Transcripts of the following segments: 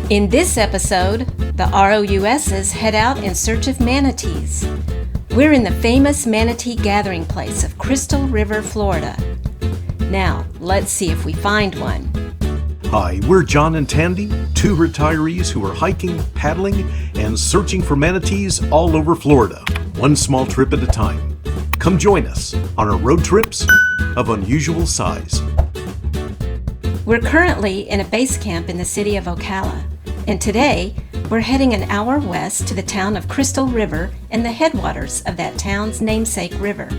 In this episode, the ROUSes head out in search of manatees. We're in the famous manatee gathering place of Crystal River, Florida. Now, let's see if we find one. Hi, we're John and Tandy, two retirees who are hiking, paddling, and searching for manatees all over Florida, one small trip at a time. Come join us on our road trips of unusual size. We're currently in a base camp in the city of Ocala, and today we're heading an hour west to the town of Crystal River and the headwaters of that town's namesake river.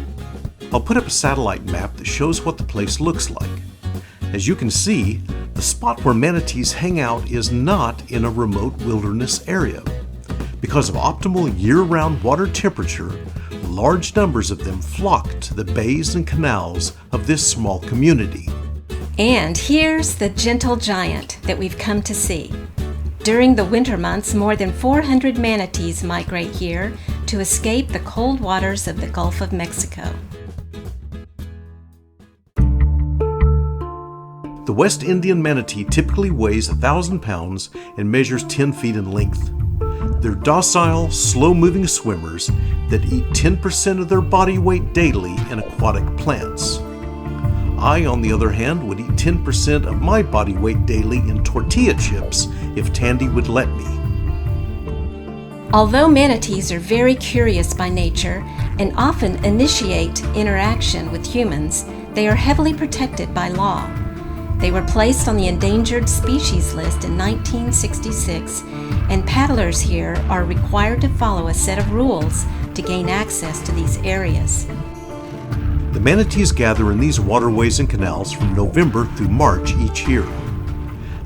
I'll put up a satellite map that shows what the place looks like. As you can see, the spot where manatees hang out is not in a remote wilderness area. Because of optimal year-round water temperature, large numbers of them flock to the bays and canals of this small community. And here's the gentle giant that we've come to see. During the winter months, more than 400 manatees migrate here to escape the cold waters of the Gulf of Mexico. The West Indian manatee typically weighs 1,000 pounds and measures 10 feet in length. They're docile, slow-moving swimmers that eat 10% of their body weight daily in aquatic plants. I, on the other hand, would eat 10% of my body weight daily in tortilla chips if Tandy would let me. Although manatees are very curious by nature and often initiate interaction with humans, they are heavily protected by law. They were placed on the endangered species list in 1966, and paddlers here are required to follow a set of rules to gain access to these areas. The manatees gather in these waterways and canals from November through March each year.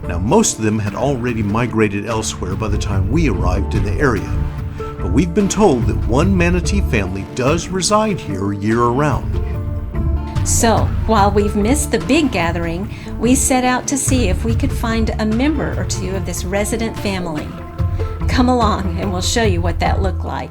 Now, most of them had already migrated elsewhere by the time we arrived in the area, but we've been told that one manatee family does reside here year-round. So, while we've missed the big gathering, we set out to see if we could find a member or two of this resident family. Come along and we'll show you what that looked like.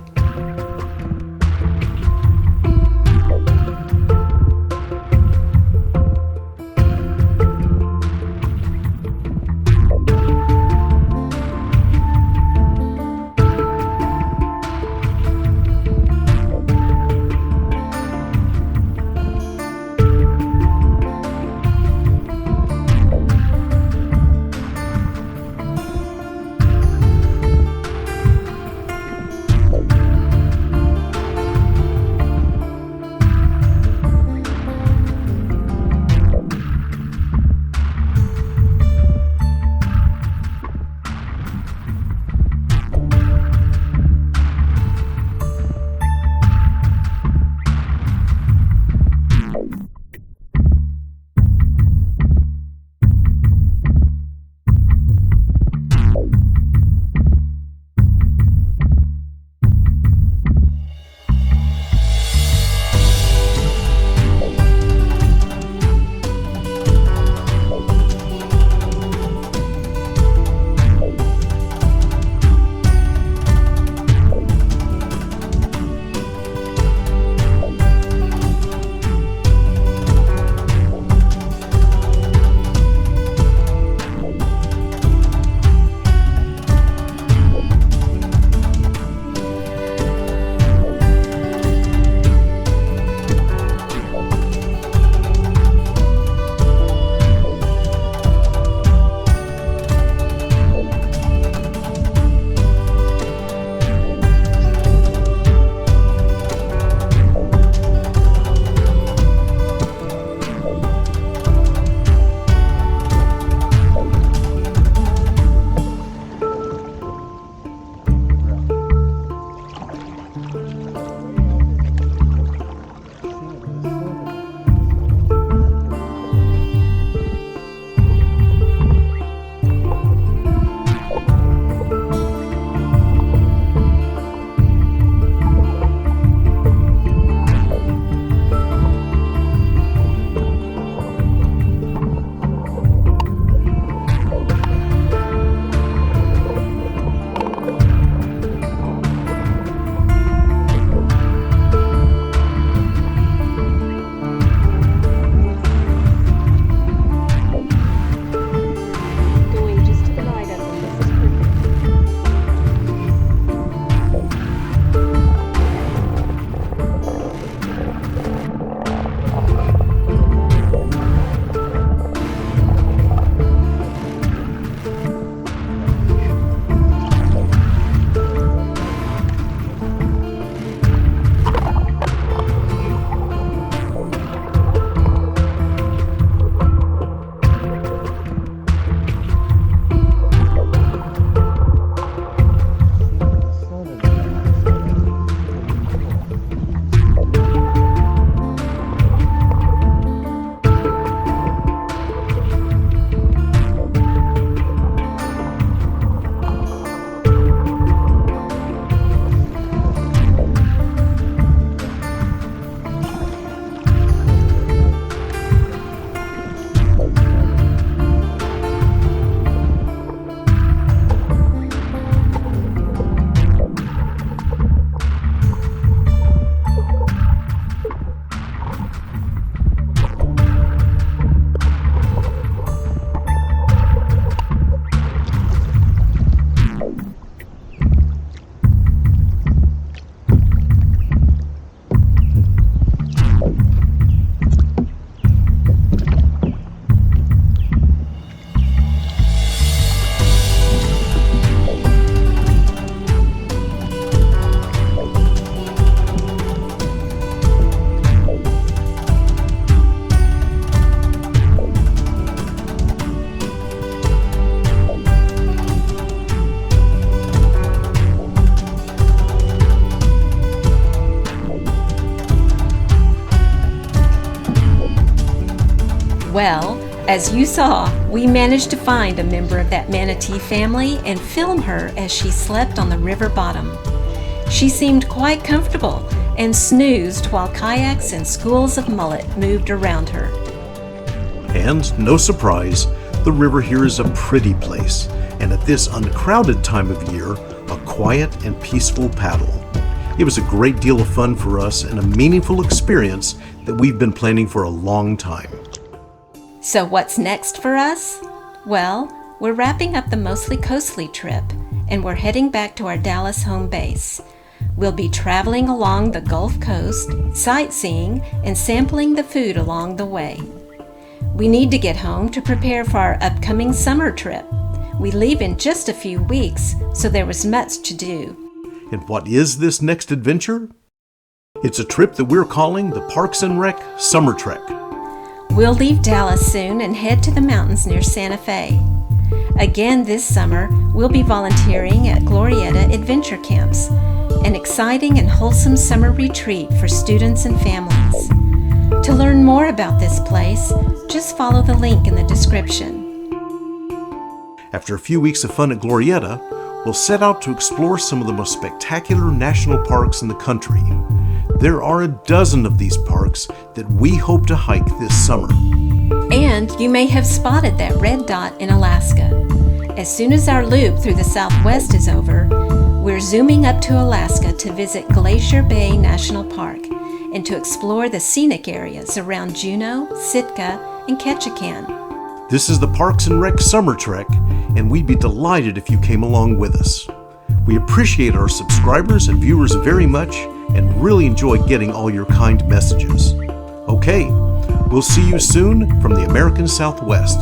Well, as you saw, we managed to find a member of that manatee family and film her as she slept on the river bottom. She seemed quite comfortable and snoozed while kayaks and schools of mullet moved around her. And no surprise, the river here is a pretty place, and at this uncrowded time of year, a quiet and peaceful paddle. It was a great deal of fun for us and a meaningful experience that we've been planning for a long time. So what's next for us? Well, we're wrapping up the mostly coastly trip, and we're heading back to our Dallas home base. We'll be traveling along the Gulf Coast, sightseeing, and sampling the food along the way. We need to get home to prepare for our upcoming summer trip. We leave in just a few weeks, so there was much to do. And what is this next adventure? It's a trip that we're calling the Parks and Rec Summer Trek. We'll leave Dallas soon and head to the mountains near Santa Fe. Again this summer, we'll be volunteering at Glorieta Adventure Camps, an exciting and wholesome summer retreat for students and families. To learn more about this place, just follow the link in the description. After a few weeks of fun at Glorieta, we'll set out to explore some of the most spectacular national parks in the country. There are a dozen of these parks that we hope to hike this summer. And you may have spotted that red dot in Alaska. As soon as our loop through the Southwest is over, we're zooming up to Alaska to visit Glacier Bay National Park and to explore the scenic areas around Juneau, Sitka, and Ketchikan. This is the Parks and Rec Summer Trek, and we'd be delighted if you came along with us. We appreciate our subscribers and viewers very much and really enjoy getting all your kind messages. Okay, we'll see you soon from the American Southwest.